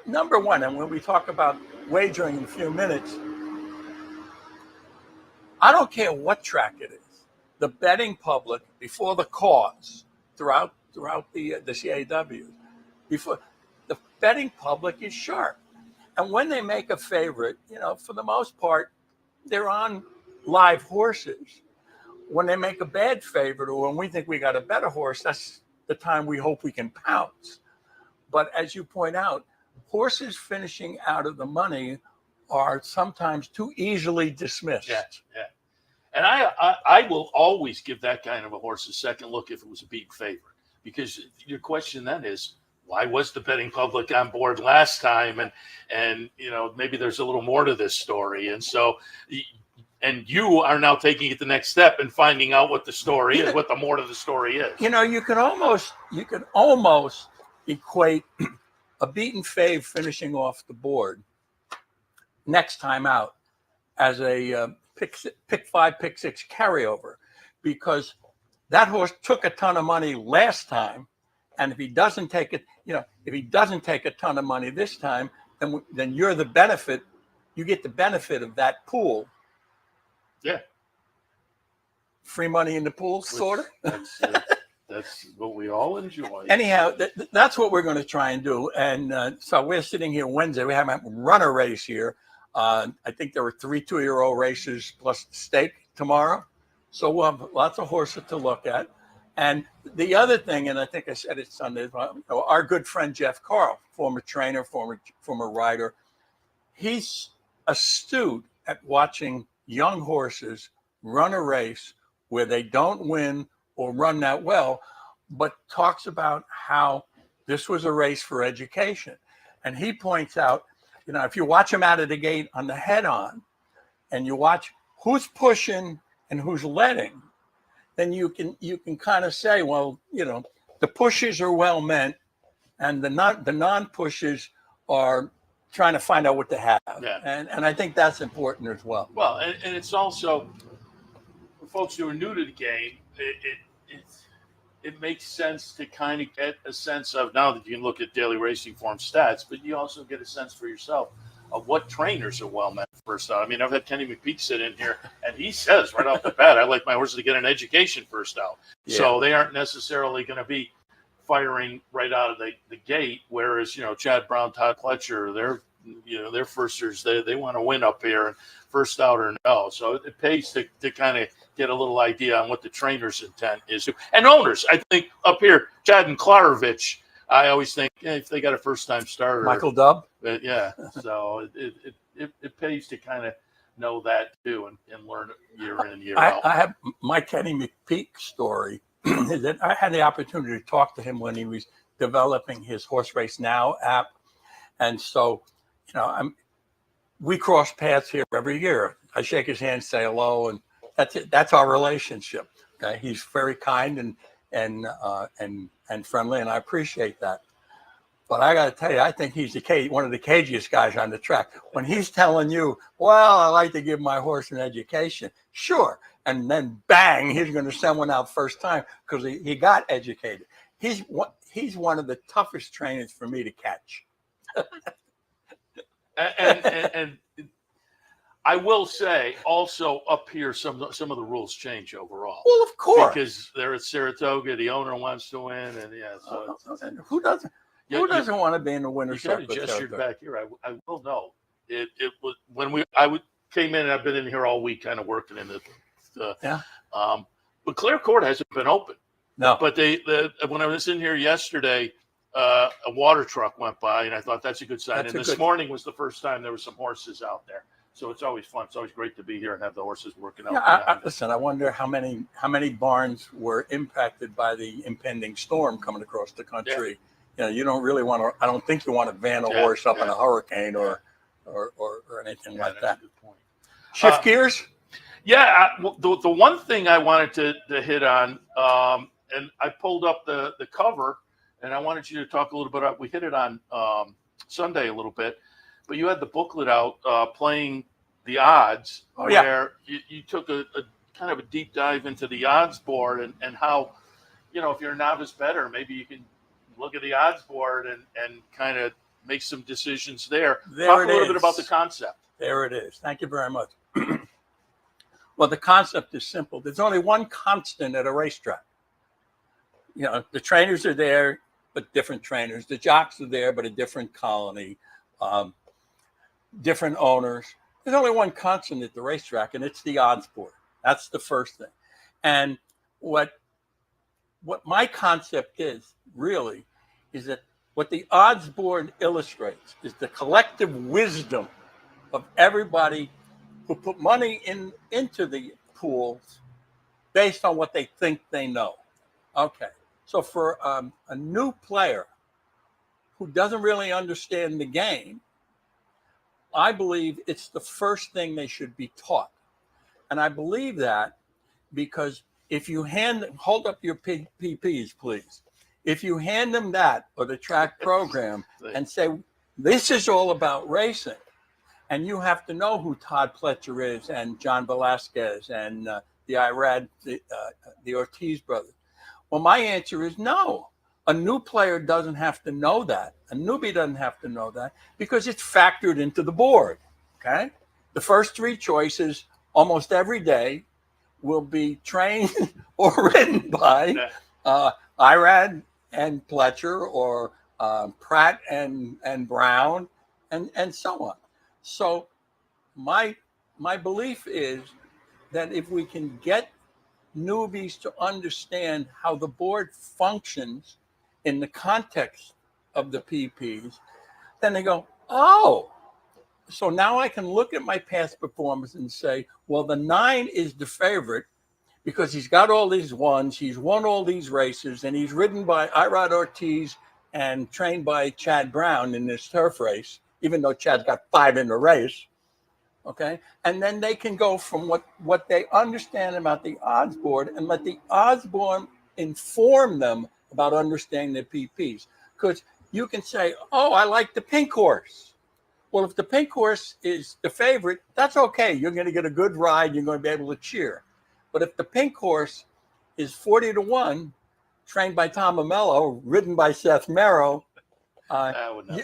number one, and when we talk about wagering in a few minutes, I don't care what track it is. The betting public before the cause throughout the CAW, before the betting public is sharp, and when they make a favorite, for the most part, they're on live horses. When they make a bad favorite, or when we think we got a better horse, that's the time we hope we can pounce. But as you point out, horses finishing out of the money are sometimes too easily dismissed. Yeah. And I will always give that kind of a horse a second look if it was a big favorite, because your question then is, why was the betting public on board last time? And maybe there's a little more to this story. And so, and you are now taking it the next step and finding out what the story is, what the more to the story is. You can almost equate a beaten fave finishing off the board next time out as a pick 5, pick 6 carryover, because that horse took a ton of money last time, and if he doesn't take it, if he doesn't take a ton of money this time, then you're the benefit. You get the benefit of that pool. Yeah. Free money in the pool, sort of. That's what we all enjoy. Anyhow, that's what we're going to try and do. And so we're sitting here Wednesday. We have a runner race here. I think there were 3 2-year-old races plus the stake tomorrow. So we'll have lots of horses to look at. And the other thing, and I think I said it Sunday, our good friend Jeff Carl, former trainer, former rider, he's astute at watching young horses run a race where they don't win or run that well, but talks about how this was a race for education. And he points out, if you watch him out of the gate on the head-on, and you watch who's pushing and who's letting, then you can kind of say, well, the pushes are well meant, and the non-pushes are trying to find out what to have. Yeah. And I think that's important as well. Well, and it's also, for folks who are new to the game, it makes sense to kind of get a sense of, now that you can look at daily racing form stats, but you also get a sense for yourself of what trainers are well met first out. I mean, I've had Kenny McPeak sit in here, and he says right off the bat, I like my horses to get an education first out. Yeah. So they aren't necessarily going to be firing right out of the gate, whereas, Chad Brown, Todd Pletcher, they're firsters. They want to win up here, and first out or no. So it pays to kind of get a little idea on what the trainer's intent is. And owners, I think up here, Chad and Klarovich, I always think if they got a first-time starter. Michael Dubb? Yeah. So it pays to kind of know that too and learn year in and year out. I have my Kenny McPeak story is that I had the opportunity to talk to him when he was developing his Horse Race Now app. And so, we cross paths here every year. I shake his hand, say hello, and that's it. That's our relationship. Okay, he's very kind and friendly, and I appreciate that. But I got to tell you, I think he's one of the cagiest guys on the track. When he's telling you, "Well, I like to give my horse an education," sure, and then bang, he's going to send one out first time because he got educated. He's one of the toughest trainers for me to catch. and I will say also up here, some of the rules change overall. Well, of course, because they're at Saratoga, the owner wants to win, and who doesn't? Who doesn't want to be in the winner's circle? You gestured back here. I will know. It was when came in, and I've been in here all week, kind of working in the but Clare Court hasn't been open. No, but when I was in here yesterday, a water truck went by, and I thought that's a good sign. And this morning was the first time there were some horses out there. So it's always fun. It's always great to be here and have the horses working out. Yeah, listen, I wonder how many barns were impacted by the impending storm coming across the country. Yeah. You don't really want to. I don't think you want to van a horse up in a hurricane or anything like that. A good point. Shift gears. Yeah, the one thing I wanted to hit on, and I pulled up the cover, and I wanted you to talk a little bit about. We hit it on Sunday a little bit. But you had the booklet out playing the odds, where you took a kind of a deep dive into the odds board and how, if you're a novice bettor, maybe you can look at the odds board and kind of make some decisions there. Talk a little bit about the concept. There it is. Thank you very much. Well, the concept is simple. There's only one constant at a racetrack. The trainers are there, but different trainers. The jocks are there, but a different colony. Different owners. There's only one constant at the racetrack, and it's the odds board. That's the first thing. And what my concept is really is that what the odds board illustrates is the collective wisdom of everybody who put money into the pools based on what they think they know. Okay. So for a new player who doesn't really understand the game, I believe it's the first thing they should be taught. And I believe that because if you hold up your PPs, please. If you hand them that or the track program and say, this is all about racing, and you have to know who Todd Pletcher is and John Velasquez and the Irad, the Ortiz brothers. Well, my answer is no. A new player doesn't have to know that. A newbie doesn't have to know that because it's factored into the board, okay? The first three choices almost every day will be trained or written by Irad and Pletcher or Pratt and Brown and so on. So my belief is that if we can get newbies to understand how the board functions in the context of the PPs, then they go, oh, so now I can look at my past performance and say, well, the 9 is the favorite because he's got all these ones, he's won all these races, and he's ridden by Irad Ortiz and trained by Chad Brown in this turf race, even though Chad's got 5 in the race. Okay, and then they can go from what they understand about the odds board and let the odds board inform them about understanding the PPs. Because you can say, oh, I like the pink horse. Well, if the pink horse is the favorite, that's okay. You're going to get a good ride. You're going to be able to cheer. But if the pink horse is 40-1, trained by Tom Ammello, ridden by Seth Merrow,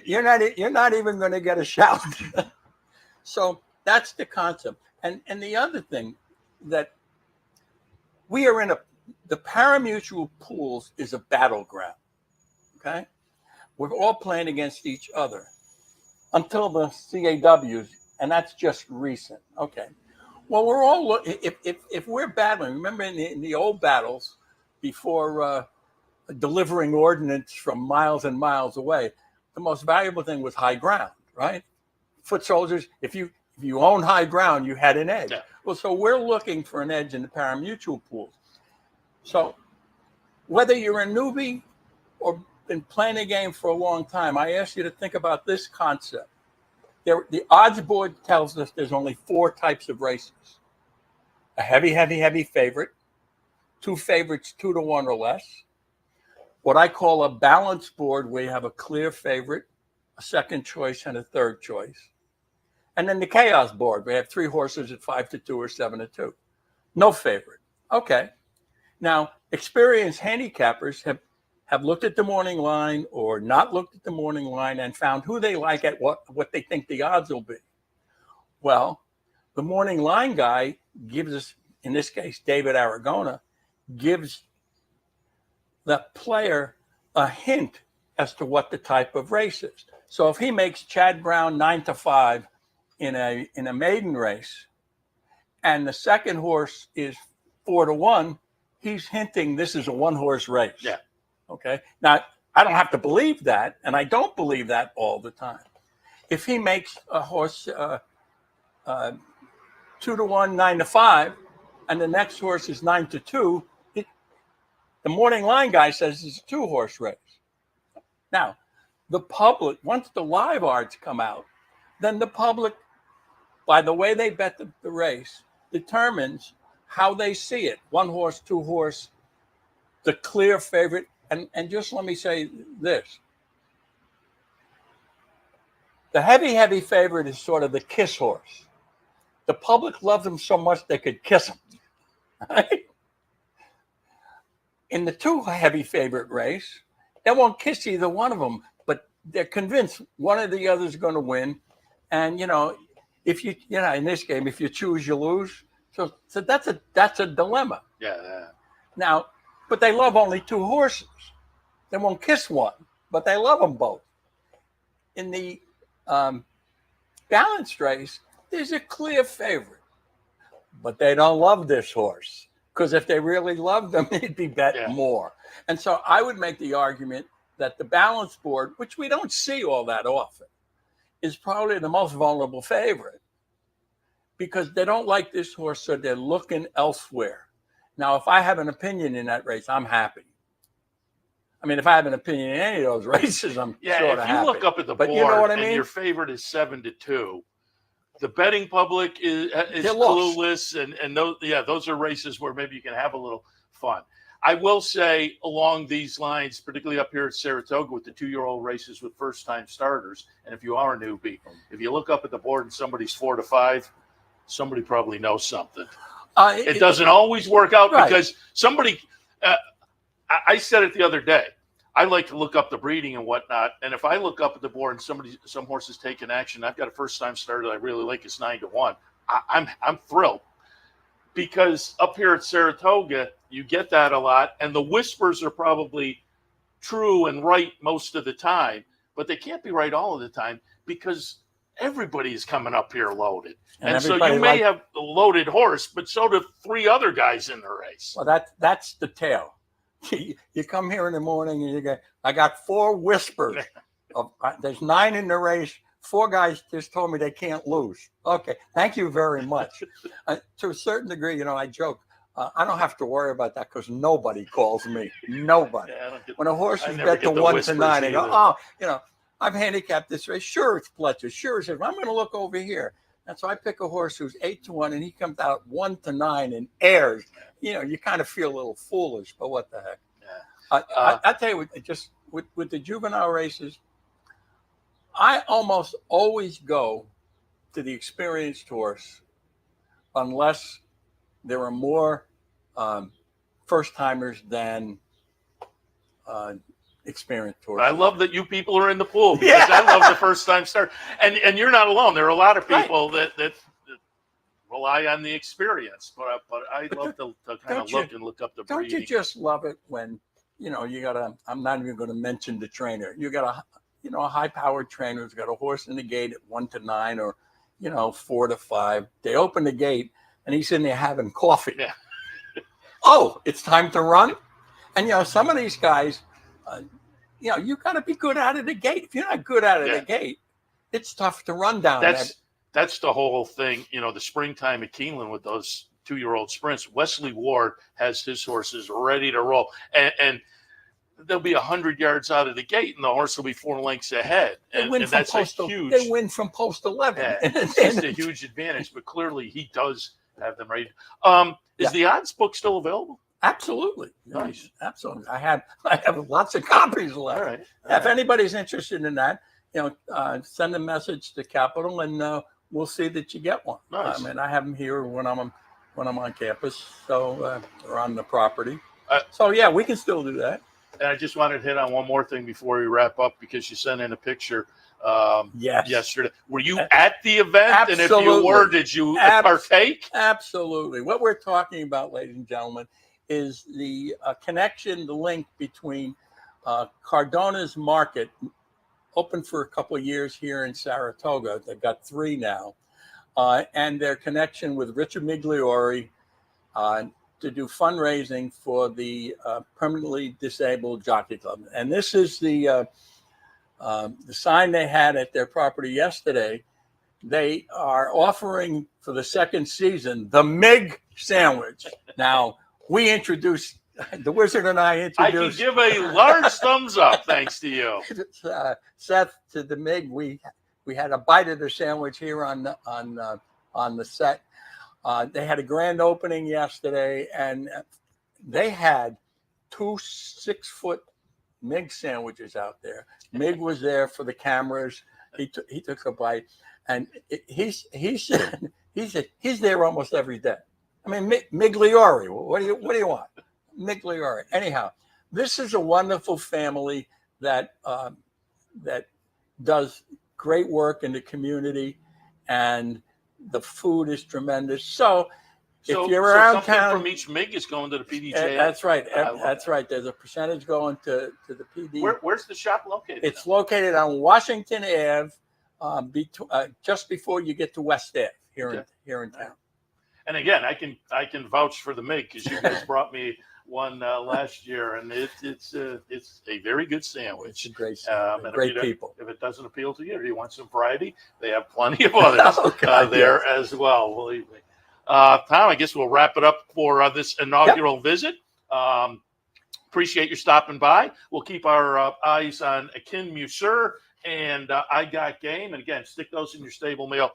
You're not even going to get a shout. So that's the concept. And the other thing that we are in the parimutuel pools is a battleground. Okay, we're all playing against each other until the CAWs, and that's just recent. Okay, well, we're all if we're battling. Remember in the old battles before delivering ordnance from miles and miles away, the most valuable thing was high ground, right? Foot soldiers, if you own high ground, you had an edge. Yeah. Well, so we're looking for an edge in the parimutuel pools. So whether you're a newbie or been playing a game for a long time, I ask you to think about this concept. The odds board tells us there's only 4 types of races. A heavy favorite, 2 favorites 2-1 or less, what I call a balance board where you have a clear favorite, a second choice, and a third choice. And then the chaos board, we have 3 horses at 5-2 or 7-2. No favorite. Okay. Now, experienced handicappers have looked at the morning line or not looked at the morning line and found who they like at what they think the odds will be. Well, the morning line guy gives us, in this case, David Aragona, gives the player a hint as to what the type of race is. So if he makes Chad Brown 9-5 in a maiden race, and the second horse is 4-1, he's hinting this is a 1-horse race. Yeah. Okay. Now I don't have to believe that, and I don't believe that all the time. If he makes a horse 2-1, 9-5, and the next horse is 9-2, the morning line guy says it's a 2-horse race. Now, the public, once the live odds come out, then the public, by the way they bet the race, determines how they see it. 1-horse, 2-horse, the clear favorite. And just let me say this. The heavy favorite is sort of the kiss horse. The public loves him so much they could kiss him. Right? In the 2 heavy favorite race, they won't kiss either one of them, but they're convinced one or the other is going to win. And, if in this game, if you choose, you lose. So that's a dilemma. Yeah. Now, but they love only 2 horses. They won't kiss one, but they love them both. In the balanced race, there's a clear favorite, but they don't love this horse. Because if they really loved them, they'd be bet more. And so I would make the argument that the balance board, which we don't see all that often, is probably the most vulnerable favorite because they don't like this horse, so they're looking elsewhere. Now, if I have an opinion in that race, I'm happy. I mean, if I have an opinion in any of those races, I'm sort of happy. If you look up at the board, you know what I mean? And your favorite is 7-2, the betting public is clueless, and those are races where maybe you can have a little fun. I will say along these lines, particularly up here at Saratoga with the 2-year-old races with first-time starters, and if you are a newbie, if you look up at the board and somebody's 4-5, somebody probably knows something. It doesn't always work out because somebody I said it the other day. I like to look up the breeding and whatnot, and if I look up at the board and some horses taking action, I've got a first-time starter that I really like. It's 9-1. I'm thrilled because up here at Saratoga, you get that a lot, and the whispers are probably true and right most of the time, but they can't be right all of the time because everybody is coming up here loaded. And so you may have a loaded horse, but so do 3 other guys in the race. Well, that's the tale. You come here in the morning and you go, I got 4 whispers. There's 9 in the race. 4 guys just told me they can't lose. Okay, thank you very much. To a certain degree, I joke. I don't have to worry about that because nobody calls me. Nobody. When a horse is bet to 1-9, they go, I've handicapped this race. Sure, it's Fletcher. Sure, it's I'm going to look over here. And so I pick a horse who's 8-1, and he comes out 1-9 and airs. You kind of feel a little foolish, but what the heck? Yeah. I tell you, just with the juvenile races, I almost always go to the experienced horse unless there are more first timers than experienced I horses. love that you people are in the pool because I love the first time start. And you're not alone. There are a lot of people that rely on the experience, but I love to kind of look up the breeding. Don't you just love it when, you got I'm not even going to mention the trainer. You got a high-powered trainer who's got a horse in the gate at 1 to 9 or, 4 to 5. They open the gate and he's in there having coffee. Yeah. Oh, it's time to run. And, some of these guys, you got to be good out of the gate. If you're not good out of the gate, it's tough to run down. That's the whole thing. The springtime at Keeneland with those 2-year-old sprints, Wesley Ward has his horses ready to roll. And they'll be 100 yards out of the gate, and the horse will be 4 lengths ahead. And that's huge. They win from post 11. Yeah, it's just a huge advantage, but clearly he does have them ready. Is the odds book still available? Absolutely. Nice. Absolutely. I have lots of copies left. All right. If anybody's interested in that, send a message to Capital and we'll see that you get one. Nice. I have them here when I'm on campus, or on the property. So yeah, we can still do that. And I just wanted to hit on one more thing before we wrap up, because you sent in a picture yesterday. Were you at the event? Absolutely. And if you were, did you partake? Absolutely. What we're talking about, ladies and gentlemen, is the connection, the link between Cardona's Market, open for a couple of years here in Saratoga. They've got 3 now. And their connection with Richard Migliore to do fundraising for the permanently disabled jockey club. And this is the sign they had at their property yesterday. They are offering for the second season the MIG sandwich. Now, we introduced, the Wizard and I introduced. I can give a large thumbs up thanks to you. Seth, to the MIG, we had a bite of the sandwich here on the set. They had a grand opening yesterday, and they had 2 6-foot MIG sandwiches out there. MIG was there for the cameras. He took a bite, and he said he's there almost every day. Migliore. What do you want? Migliore. Anyhow, this is a wonderful family that does great work in the community, and the food is tremendous. So if you're around town, from each MIG is going to the PDJ. That's right. That's right. There's a percentage going to the PD. Where's the shop located? It's located on Washington Ave, just before you get to West Ave here in town. And again, I can vouch for the MIG because you guys brought me one last year, and it's a very good sandwich. It's a great sandwich. Great people. If it doesn't appeal to you, or you want some variety, they have plenty of others there as well. Believe me. Tom, I guess we'll wrap it up for this inaugural visit. Appreciate you stopping by. We'll keep our eyes on Akin Museur and I Got Game. And again, stick those in your stable mail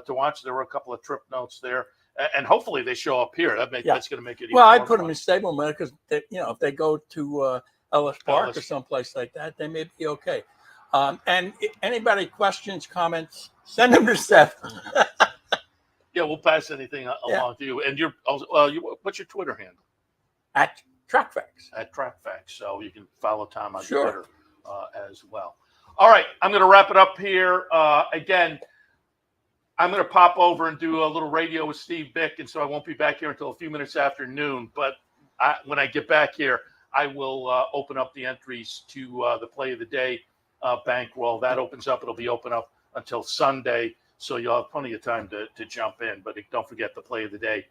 to watch. There were a couple of trip notes there. And hopefully they show up here. That's going to make it even more I put them in stable mail because, if they go to Ellis Park or someplace like that, they may be okay. And anybody questions, comments, send them to Seth. Yeah, we'll pass anything along to you. And what's your Twitter handle? At TrackFacts. At TrackFacts. So you can follow Tom on Twitter as well. All right, I'm going to wrap it up here. Again, I'm going to pop over and do a little radio with Steve Bick, and so I won't be back here until a few minutes after noon. But when I get back here, I will open up the entries to the Play of the Day bankroll. That opens up. It'll be open up until Sunday, so you'll have plenty of time to jump in. But don't forget the Play of the Day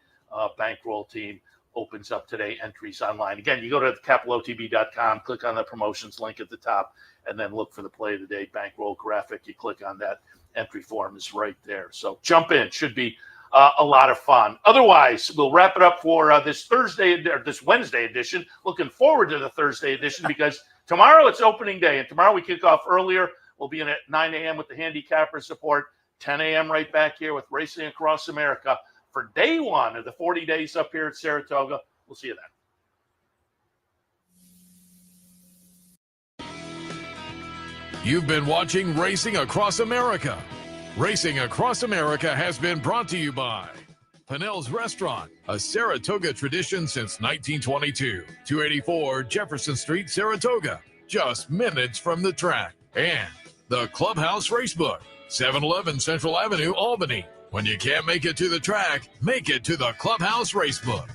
bankroll team opens up today, entries online. Again, you go to capitalotb.com, click on the promotions link at the top, and then look for the Play of the Day bankroll graphic. You click on that. Entry form is right there. So jump in. Should be a lot of fun. Otherwise, we'll wrap it up for this Wednesday edition. Looking forward to the Thursday edition because tomorrow it's opening day, and tomorrow we kick off earlier. We'll be in at 9 a.m. with the handicapper support, 10 a.m. right back here with Racing Across America for day 1 of the 40 days up here at Saratoga. We'll see you then. You've been watching Racing Across America. Racing Across America has been brought to you by Pinnell's Restaurant, a Saratoga tradition since 1922. 284 Jefferson Street, Saratoga. just minutes from the track. And the Clubhouse Racebook, 711 Central Avenue, Albany. When you can't make it to the track, make it to the Clubhouse Racebook.